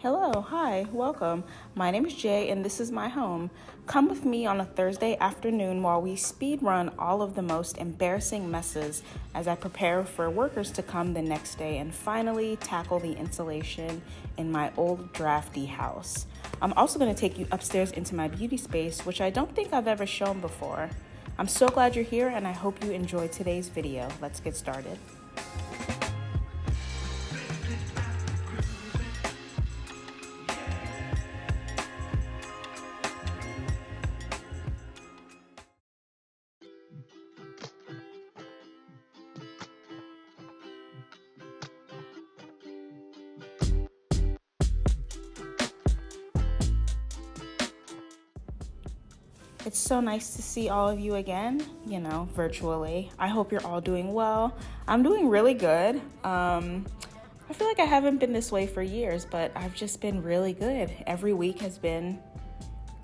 Hello, hi, welcome. My name is Jay and this is my home. Come with me on a Thursday afternoon while we speed run all of the most embarrassing messes as I prepare for workers to come the next day and finally tackle the insulation in my old drafty house. I'm also going to take you upstairs into my beauty space, which I don't think I've ever shown before. I'm so glad you're here and I hope you enjoyed today's video. Let's get started. It's so nice to see all of you again, virtually. I hope you're all doing well. I'm doing really good. I feel like I haven't been this way for years, but I've just been really good. Every week has been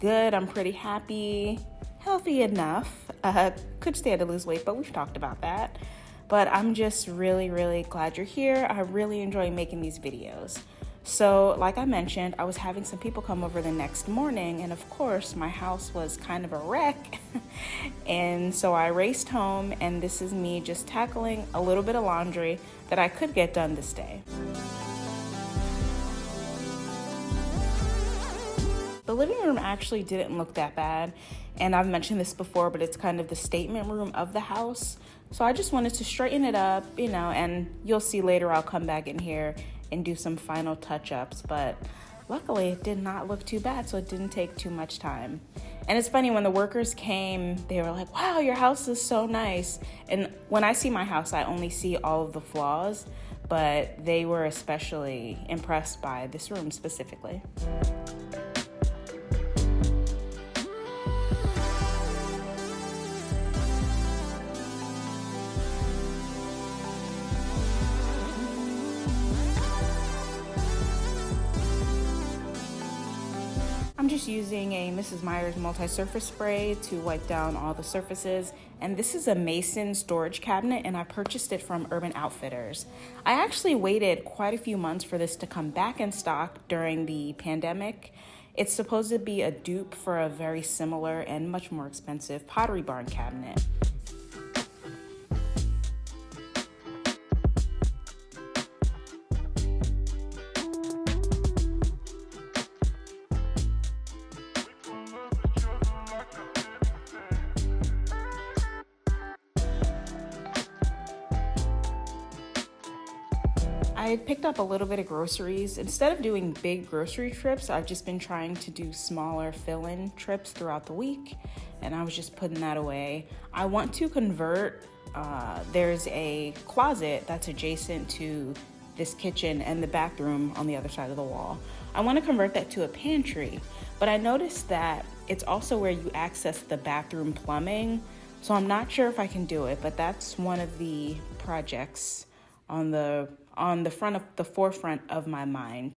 good. I'm pretty happy, healthy enough. Could stand to lose weight, but we've talked about that. But I'm just really, really glad you're here. I really enjoy making these videos. So like I mentioned, I was having some people come over the next morning, and of course my house was kind of a wreck. And so I raced home, and this is me just tackling a little bit of laundry that I could get done this day. The living room actually didn't look that bad, and I've mentioned this before, but it's kind of the statement room of the house. So I just wanted to straighten it up, and you'll see later I'll come back in here and do some final touch-ups, but luckily it did not look too bad, so it didn't take too much time. And it's funny, when the workers came, they were like, wow, your house is so nice. And when I see my house, I only see all of the flaws, but they were especially impressed by this room specifically. I'm just using a Mrs. Meyer's multi-surface spray to wipe down all the surfaces, and this is a Mason storage cabinet, and I purchased it from Urban Outfitters. I actually waited quite a few months for this to come back in stock during the pandemic. It's supposed to be a dupe for a very similar and much more expensive Pottery Barn cabinet. I picked up a little bit of groceries. Instead of doing big grocery trips, I've just been trying to do smaller fill-in trips throughout the week, and I was just putting that away. I want to convert, there's a closet that's adjacent to this kitchen and the bathroom on the other side of the wall. I want to convert that to a pantry, but I noticed that it's also where you access the bathroom plumbing, so I'm not sure if I can do it, but that's one of the projects on the forefront of my mind.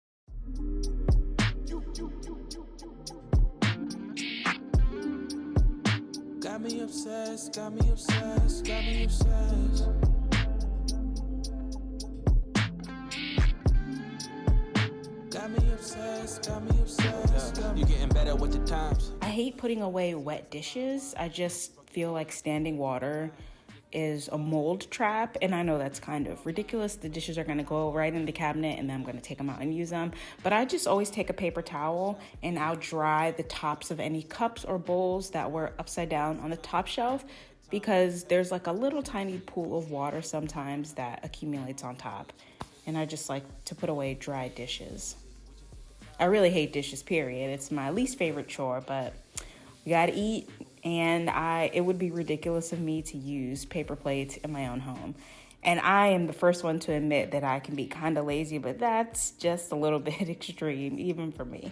Got me obsessed, got me obsessed, got me obsessed. Got me obsessed, got me obsessed. You're getting better with the times. I hate putting away wet dishes. I just feel like standing water is a mold trap, and I know that's kind of ridiculous. The dishes are gonna go right in the cabinet and then I'm gonna take them out and use them. But I just always take a paper towel and I'll dry the tops of any cups or bowls that were upside down on the top shelf, because there's like a little tiny pool of water sometimes that accumulates on top. And I just like to put away dry dishes. I really hate dishes, period. It's my least favorite chore, but we gotta eat. And it would be ridiculous of me to use paper plates in my own home. And I am the first one to admit that I can be kind of lazy, but that's just a little bit extreme, even for me.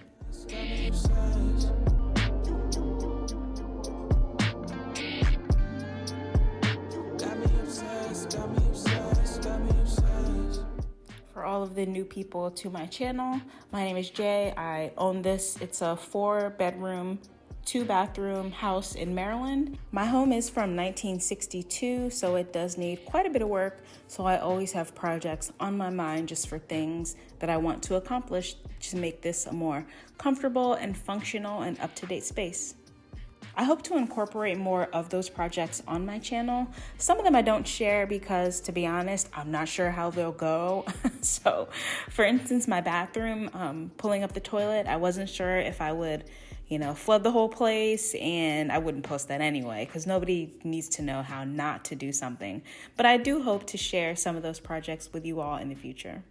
For all of the new people to my channel, my name is Jay. I own this. It's a 4-bedroom, 2-bathroom house in Maryland. My home is from 1962, so it does need quite a bit of work. So I always have projects on my mind just for things that I want to accomplish to make this a more comfortable and functional and up-to-date space. I hope to incorporate more of those projects on my channel. Some of them I don't share because, to be honest, I'm not sure how they'll go. So, for instance, my bathroom, pulling up the toilet, I wasn't sure if I would, flood the whole place, and I wouldn't post that anyway because nobody needs to know how not to do something. But I do hope to share some of those projects with you all in the future.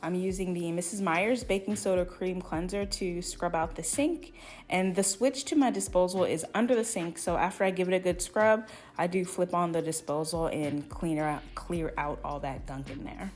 I'm using the Mrs. Meyer's baking soda cream cleanser to scrub out the sink, and the switch to my disposal is under the sink, so after I give it a good scrub, I do flip on the disposal and clear out all that gunk in there.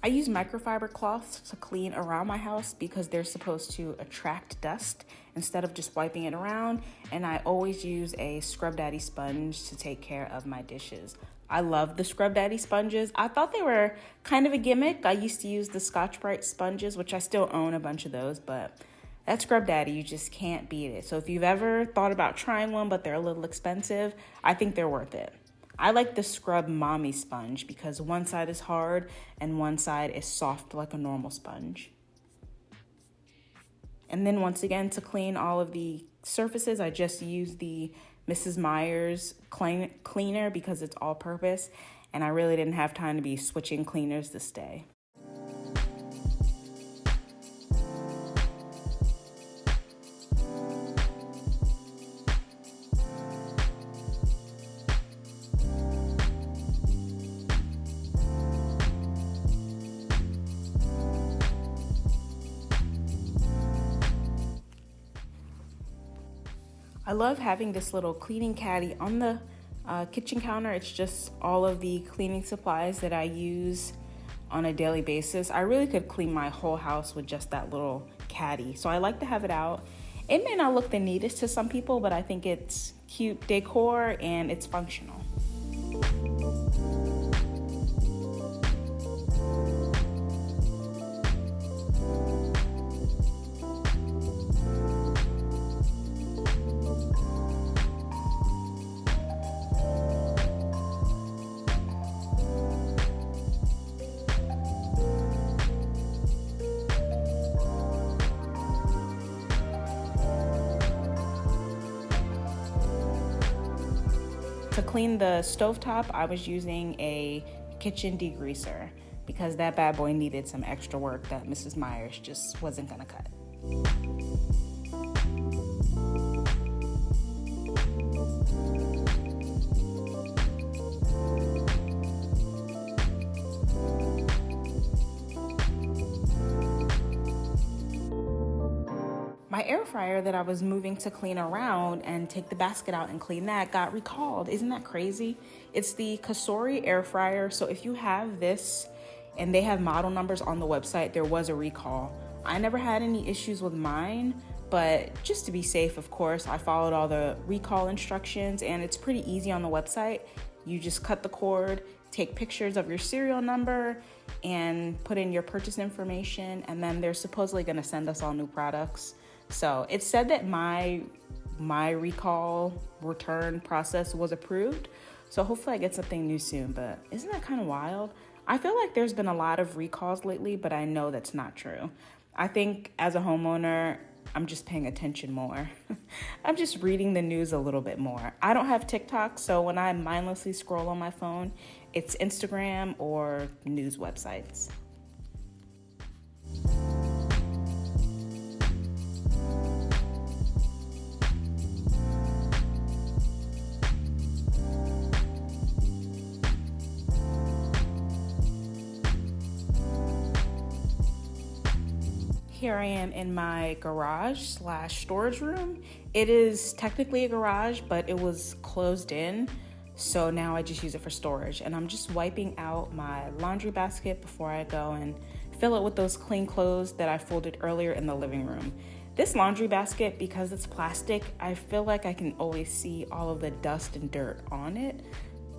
I use microfiber cloths to clean around my house because they're supposed to attract dust instead of just wiping it around. And I always use a Scrub Daddy sponge to take care of my dishes. I love the Scrub Daddy sponges. I thought they were kind of a gimmick. I used to use the Scotch-Brite sponges, which I still own a bunch of those, but that Scrub Daddy, you just can't beat it. So if you've ever thought about trying one, but they're a little expensive, I think they're worth it. I like the Scrub Mommy sponge because one side is hard and one side is soft like a normal sponge. And then once again, to clean all of the surfaces, I just use the Mrs. Meyer's cleaner because it's all purpose, and I really didn't have time to be switching cleaners this day. I love having this little cleaning caddy on the kitchen counter. It's just all of the cleaning supplies that I use on a daily basis. I really could clean my whole house with just that little caddy. So I like to have it out. It may not look the neatest to some people, but I think it's cute decor and it's functional. To clean the stovetop, I was using a kitchen degreaser because that bad boy needed some extra work that Mrs. Meyer's just wasn't gonna cut. My air fryer that I was moving to clean around and take the basket out and clean that got recalled. Isn't that crazy? It's the Cosori air fryer. So if you have this and they have model numbers on the website, there was a recall. I never had any issues with mine, but just to be safe, of course, I followed all the recall instructions and it's pretty easy on the website. You just cut the cord, take pictures of your serial number and put in your purchase information, and then they're supposedly gonna send us all new products. So it said that my recall return process was approved. So hopefully I get something new soon, but isn't that kind of wild? I feel like there's been a lot of recalls lately, but I know that's not true. I think as a homeowner, I'm just paying attention more. I'm just reading the news a little bit more. I don't have TikTok, so when I mindlessly scroll on my phone, it's Instagram or news websites. Here I am in my garage/storage room. It is technically a garage, but it was closed in. So now I just use it for storage. And I'm just wiping out my laundry basket before I go and fill it with those clean clothes that I folded earlier in the living room. This laundry basket, because it's plastic, I feel like I can always see all of the dust and dirt on it.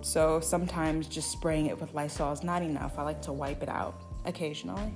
So sometimes just spraying it with Lysol is not enough. I like to wipe it out occasionally.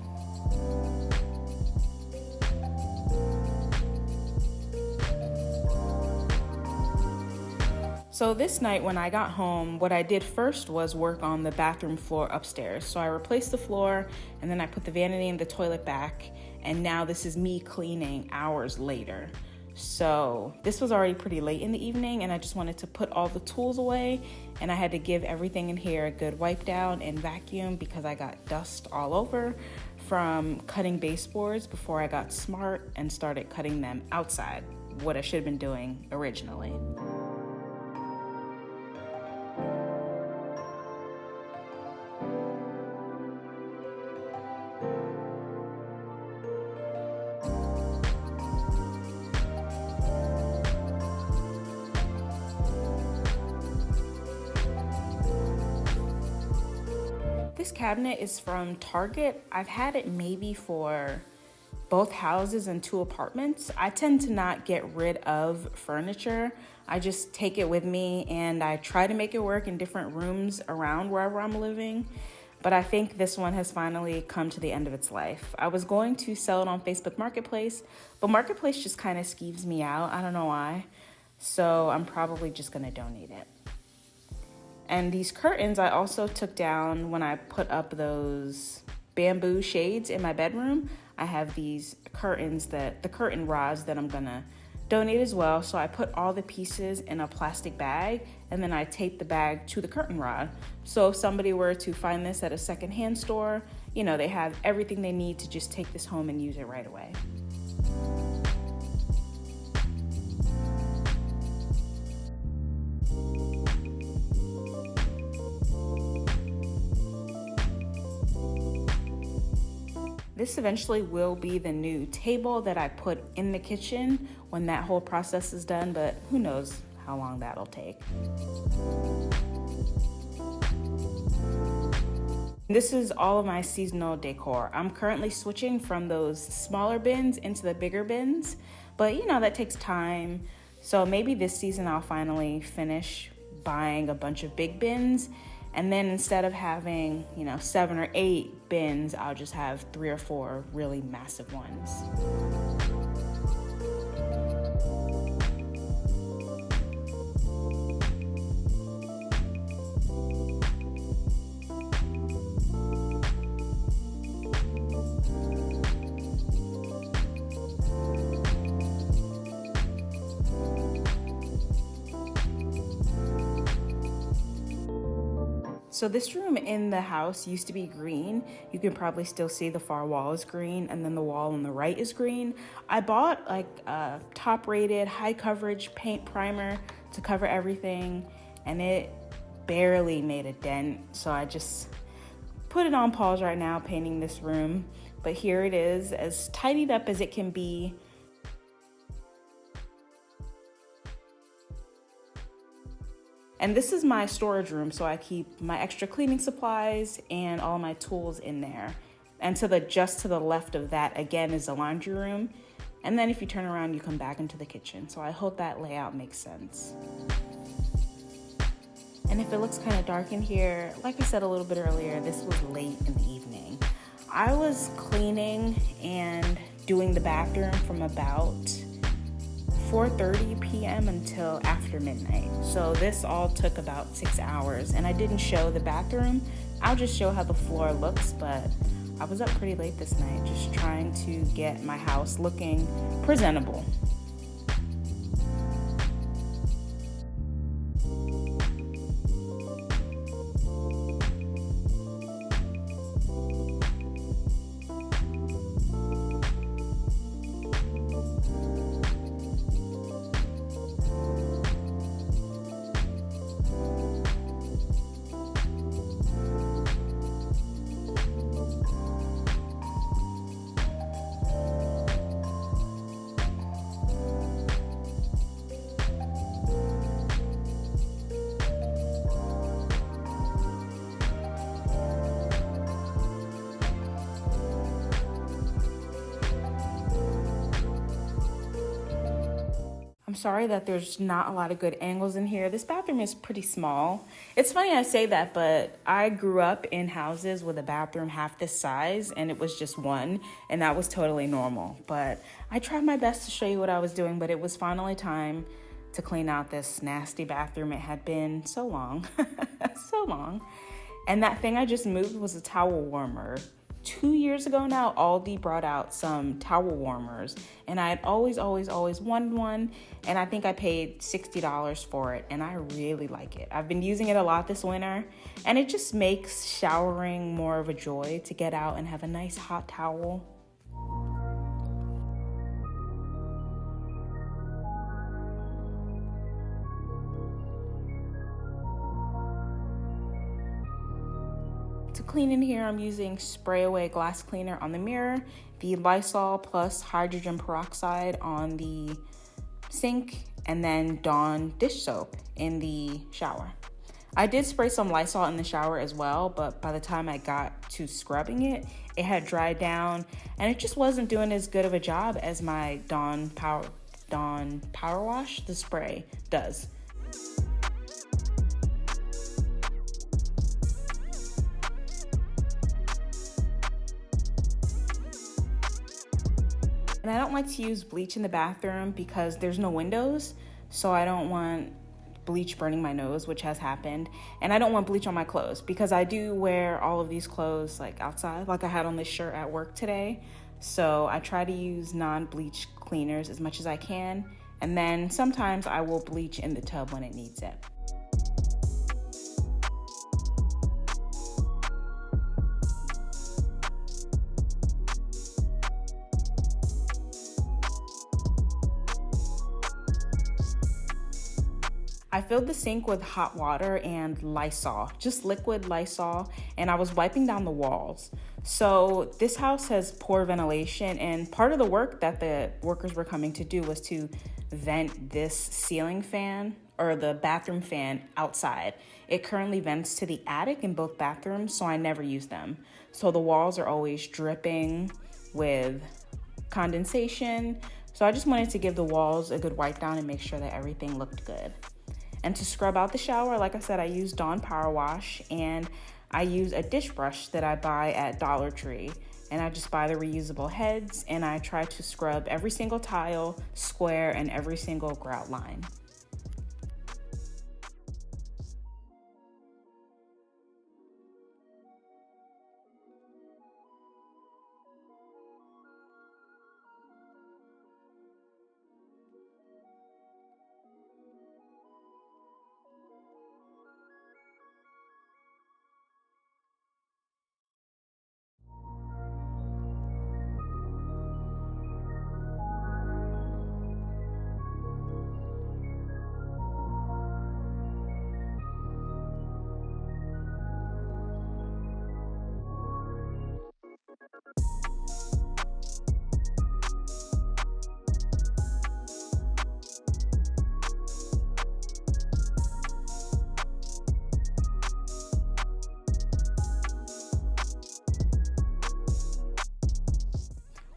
So this night when I got home, what I did first was work on the bathroom floor upstairs. So I replaced the floor and then I put the vanity and the toilet back. And now this is me cleaning hours later. So this was already pretty late in the evening and I just wanted to put all the tools away, and I had to give everything in here a good wipe down and vacuum because I got dust all over from cutting baseboards before I got smart and started cutting them outside, what I should have been doing originally. This cabinet is from Target. I've had it maybe for both houses and 2 apartments. I tend to not get rid of furniture. I just take it with me and I try to make it work in different rooms around wherever I'm living. But I think this one has finally come to the end of its life. I was going to sell it on Facebook Marketplace, but Marketplace just kind of skeeves me out. I don't know why. So I'm probably just gonna donate it. And these curtains I also took down when I put up those bamboo shades in my bedroom. I have these curtains, the curtain rods that I'm gonna donate as well. So I put all the pieces in a plastic bag and then I taped the bag to the curtain rod. So if somebody were to find this at a secondhand store, they have everything they need to just take this home and use it right away. This eventually will be the new table that I put in the kitchen when that whole process is done, but who knows how long that'll take. This is all of my seasonal decor. I'm currently switching from those smaller bins into the bigger bins, but that takes time. So maybe this season I'll finally finish buying a bunch of big bins. And then instead of having, 7 or 8 bins, I'll just have 3 or 4 really massive ones. So this room in the house used to be green. You can probably still see the far wall is green and then the wall on the right is green. I bought a top rated high coverage paint primer to cover everything and it barely made a dent. So I just put it on pause right now, painting this room. But here it is, as tidied up as it can be. And this is my storage room, so I keep my extra cleaning supplies and all my tools in there. And just to the left of that, again, is the laundry room. And then if you turn around, you come back into the kitchen. So I hope that layout makes sense. And if it looks kind of dark in here, like I said a little bit earlier, this was late in the evening. I was cleaning and doing the bathroom from about 4:30 p.m. until after midnight. So this all took about 6 hours, and I didn't show the bathroom. I'll just show how the floor looks, but I was up pretty late this night just trying to get my house looking presentable. I'm sorry that there's not a lot of good angles in here. This bathroom is pretty small. It's funny I say that, but I grew up in houses with a bathroom half this size, and it was just one, and that was totally normal. But I tried my best to show you what I was doing, but it was finally time to clean out this nasty bathroom. It had been so long, so long. And that thing I just moved was a towel warmer. 2 years ago now, Aldi brought out some towel warmers, and I had always wanted one, and I think I paid $60 for it, and I really like it. I've been using it a lot this winter, and it just makes showering more of a joy to get out and have a nice hot towel. To clean in here, I'm using Spray Away Glass Cleaner on the mirror, the Lysol plus hydrogen peroxide on the sink, and then Dawn dish soap in the shower. I did spray some Lysol in the shower as well, but by the time I got to scrubbing it, it had dried down, and it just wasn't doing as good of a job as my Dawn Power Wash, the spray, does. And I don't like to use bleach in the bathroom because there's no windows, so I don't want bleach burning my nose, which has happened. And I don't want bleach on my clothes because I do wear all of these clothes like outside, like I had on this shirt at work today. So I try to use non-bleach cleaners as much as I can. And then sometimes I will bleach in the tub when it needs it. I filled the sink with hot water and Lysol, just liquid Lysol, and I was wiping down the walls. So this house has poor ventilation, and part of the work that the workers were coming to do was to vent this ceiling fan, or the bathroom fan, outside. It currently vents to the attic in both bathrooms, so I never use them. So the walls are always dripping with condensation. So I just wanted to give the walls a good wipe down and make sure that everything looked good. And to scrub out the shower, like I said, I use Dawn Power Wash, and I use a dish brush that I buy at Dollar Tree. And I just buy the reusable heads, and I try to scrub every single tile, square, and every single grout line.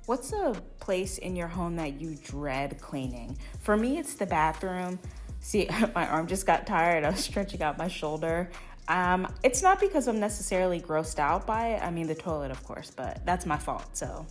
What's a place in your home that you dread cleaning? For me, it's the bathroom. See, my arm just got tired. I was stretching out my shoulder. It's not because I'm necessarily grossed out by it. I mean, the toilet, of course, but that's my fault. So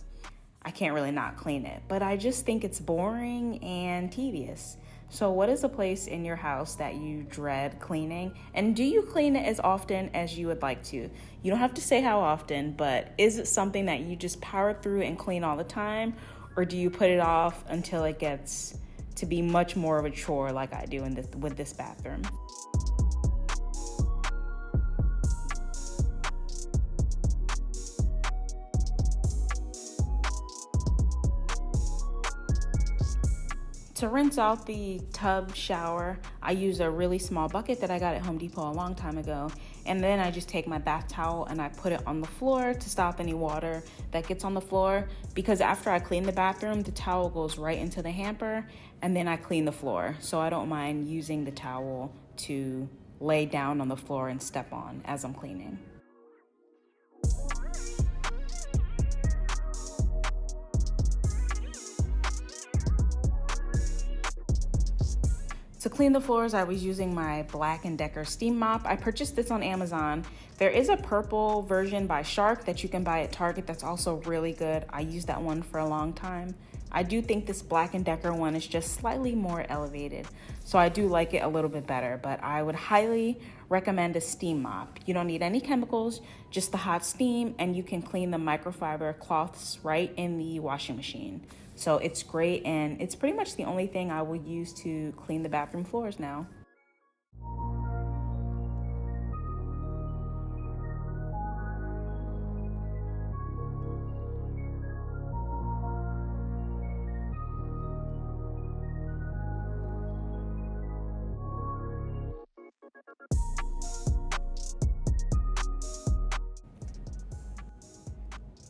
I can't really not clean it, but I just think it's boring and tedious. So what is a place in your house that you dread cleaning? And do you clean it as often as you would like to? You don't have to say how often, but is it something that you just power through and clean all the time? Or do you put it off until it gets to be much more of a chore like I do with this bathroom? To rinse out the tub shower, I use a really small bucket that I got at Home Depot a long time ago. And then I just take my bath towel and I put it on the floor to stop any water that gets on the floor. Because after I clean the bathroom, the towel goes right into the hamper and then I clean the floor. So I don't mind using the towel to lay down on the floor and step on as I'm cleaning. To clean the floors, I was using my Black & Decker steam mop. I purchased this on Amazon. There is a purple version by Shark that you can buy at Target that's also really good. I used that one for a long time. I do think this Black & Decker one is just slightly more elevated, so I do like it a little bit better, but I would highly recommend a steam mop. You don't need any chemicals, just the hot steam, and you can clean the microfiber cloths right in the washing machine. So it's great, and it's pretty much the only thing I will use to clean the bathroom floors now.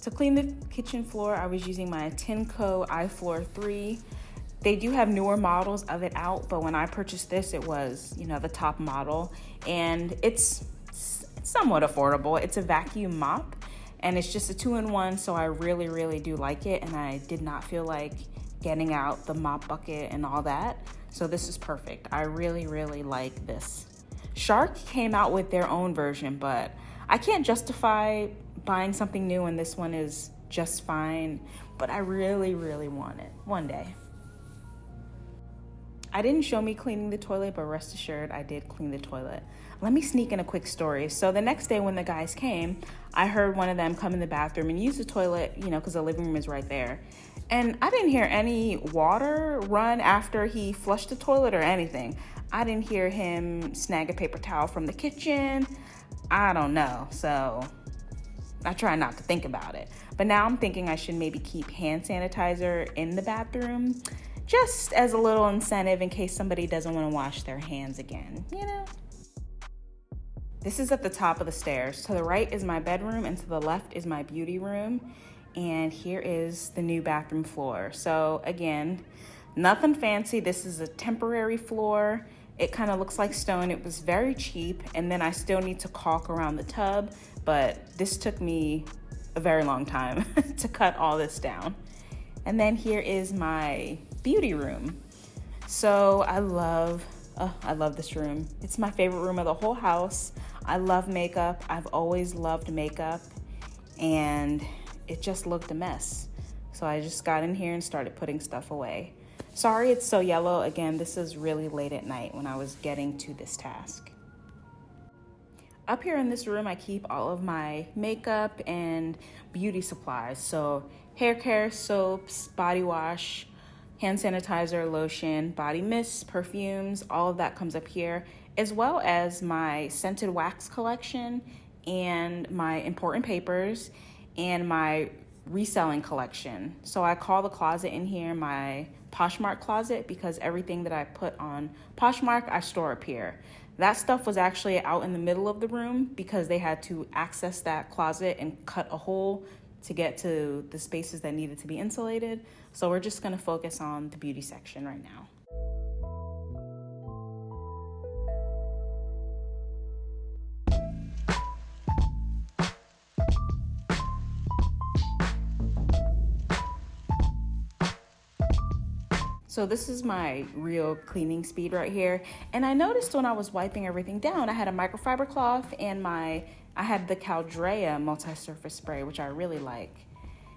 To clean the kitchen floor, I was using my Tenco iFloor 3. They do have newer models of it out, but when I purchased this, it was, the top model, and it's somewhat affordable. It's a vacuum mop, and it's just a 2-in-1, so I really, really do like it, and I did not feel like getting out the mop bucket and all that, so this is perfect. I really, really like this. Shark came out with their own version, but I can't justify buying something new and this one is just fine, but I really, really want it one day. I didn't show me cleaning the toilet, but rest assured I did clean the toilet. Let me sneak in a quick story. So the next day when the guys came, I heard one of them come in the bathroom and use the toilet, because the living room is right there. And I didn't hear any water run after he flushed the toilet or anything. I didn't hear him snag a paper towel from the kitchen. I don't know, so I try not to think about it. But now I'm thinking I should maybe keep hand sanitizer in the bathroom just as a little incentive in case somebody doesn't want to wash their hands again, This is at the top of the stairs. To the right is my bedroom and to the left is my beauty room. And here is the new bathroom floor. So again, nothing fancy. This is a temporary floor. It kind of looks like stone. It was very cheap. And then I still need to caulk around the tub, but this took me a very long time to cut all this down. And then here is my beauty room. So I love this room. It's my favorite room of the whole house. I love makeup. I've always loved makeup, and it just looked a mess. So I just got in here and started putting stuff away. Sorry it's so yellow. Again, this is really late at night when I was getting to this task. Up here in this room, I keep all of my makeup and beauty supplies. So hair care, soaps, body wash, hand sanitizer, lotion, body mists, perfumes, all of that comes up here, as well as my scented wax collection and my important papers and my reselling collection. So I call the closet in here my Poshmark closet because everything that I put on Poshmark, I store up here. That stuff was actually out in the middle of the room because they had to access that closet and cut a hole to get to the spaces that needed to be insulated. So we're just gonna focus on the beauty section right now. So this is my real cleaning speed right here. And I noticed when I was wiping everything down, I had a microfiber cloth and I had the Caldrea multi-surface spray, which I really like.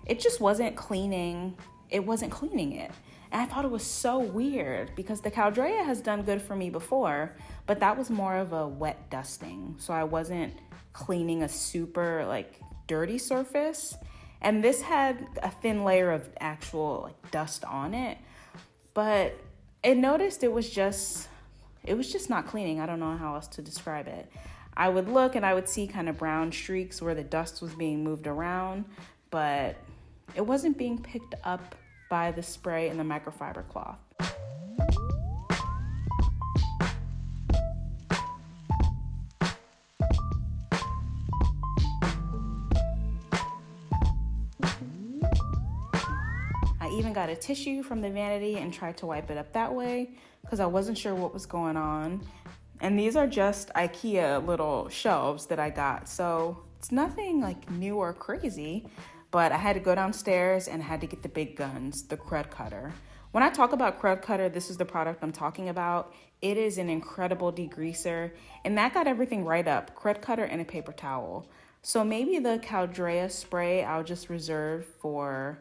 it just wasn't cleaning. It wasn't cleaning it. And I thought it was so weird because the Caldrea has done good for me before, but that was more of a wet dusting. So I wasn't cleaning a super like dirty surface. And this had a thin layer of actual like dust on it. But it noticed it was just not cleaning. I don't know how else to describe it. I would look and I would see kind of brown streaks where the dust was being moved around, but it wasn't being picked up by the spray and the microfiber cloth. I even got a tissue from the vanity and tried to wipe it up that way because I wasn't sure what was going on. And these are just IKEA little shelves that I got. So it's nothing like new or crazy, but I had to go downstairs and I had to get the big guns, the crud cutter. When I talk about crud cutter, this is the product I'm talking about. It is an incredible degreaser, and that got everything right up, crud cutter and a paper towel. So maybe the Caldrea spray I'll just reserve for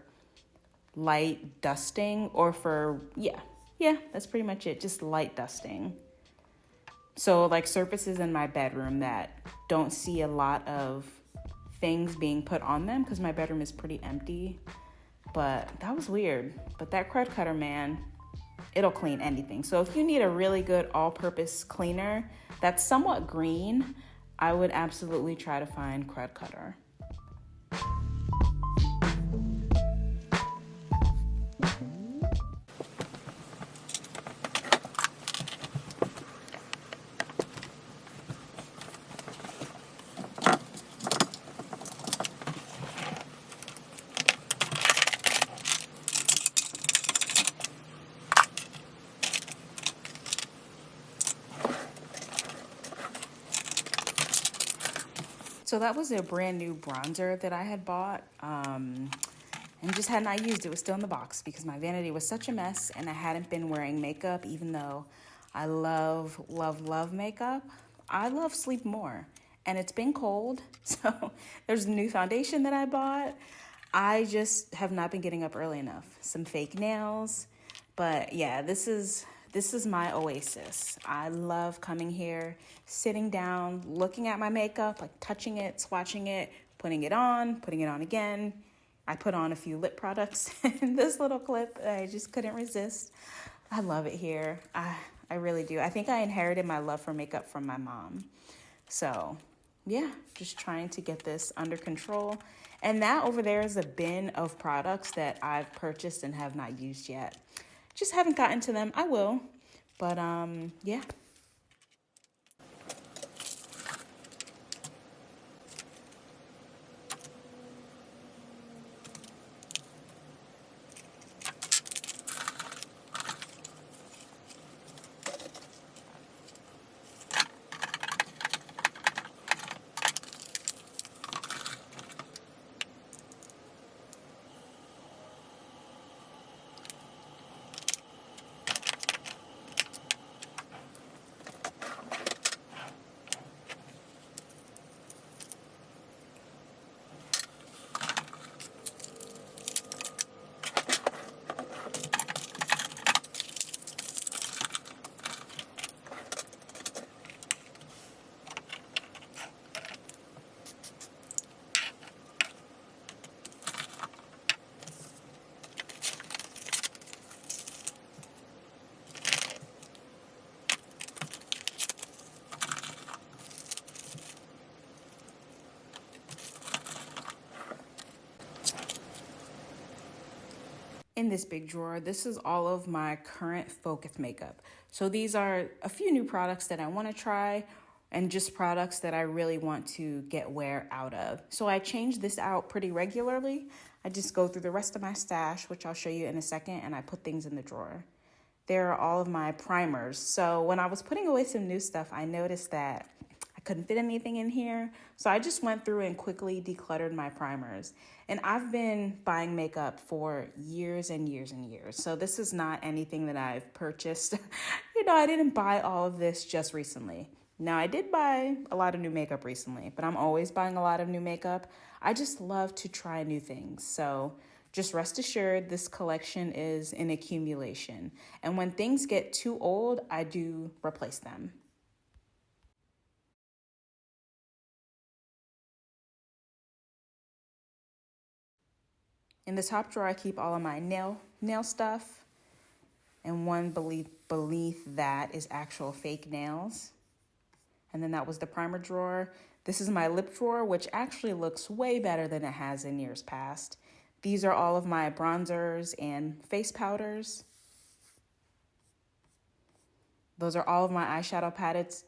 light dusting or for, yeah, that's pretty much it, just light dusting. So like surfaces in my bedroom that don't see a lot of things being put on them because my bedroom is pretty empty. But that was weird. But that crud cutter, man, it'll clean anything. So if you need a really good all-purpose cleaner that's somewhat green, I would absolutely try to find crud cutter. So that was a brand new bronzer that I had bought and just had not used. It was still in the box because my vanity was such a mess and I hadn't been wearing makeup, even though I love, love, love makeup. I love sleep more, and it's been cold. So there's a new foundation that I bought. I just have not been getting up early enough. Some fake nails, but yeah, this is my oasis. I love coming here, sitting down, looking at my makeup, like touching it, swatching it, putting it on again. I put on a few lip products in this little clip. I just couldn't resist. I love it here. I really do. I think I inherited my love for makeup from my mom. So yeah, just trying to get this under control. And that over there is a bin of products that I've purchased and have not used yet. Just haven't gotten to them. I will, but yeah. In this big drawer, this is all of my current focus makeup. So these are a few new products that I want to try and just products that I really want to get wear out of. So I change this out pretty regularly. I just go through the rest of my stash, which I'll show you in a second, and I put things in the drawer. There are all of my primers. So when I was putting away some new stuff, I noticed that I couldn't fit anything in here. So I just went through and quickly decluttered my primers. And I've been buying makeup for years and years and years. So this is not anything that I've purchased. I didn't buy all of this just recently. Now, I did buy a lot of new makeup recently, but I'm always buying a lot of new makeup. I just love to try new things. So just rest assured, this collection is an accumulation. And when things get too old, I do replace them. In the top drawer, I keep all of my nail stuff. And one beneath that is actual fake nails. And then that was the primer drawer. This is my lip drawer, which actually looks way better than it has in years past. These are all of my bronzers and face powders. Those are all of my eyeshadow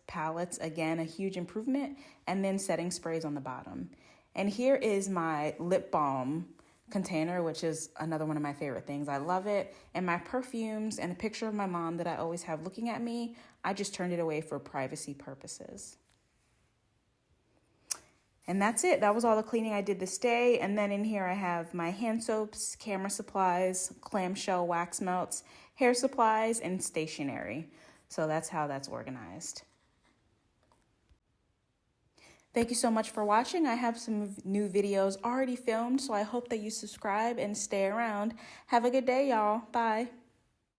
palettes. Again, a huge improvement. And then setting sprays on the bottom. And here is my lip balm container, which is another one of my favorite things. I love it. And my perfumes and a picture of my mom that I always have looking at me. I just turned it away for privacy purposes. And that's it. That was all the cleaning I did this day. And then in here I have my hand soaps, camera supplies, clamshell wax melts, hair supplies, and stationery. So that's how that's organized. Thank you so much for watching. I have some new videos already filmed, so I hope that you subscribe and stay around. Have a good day, y'all. Bye.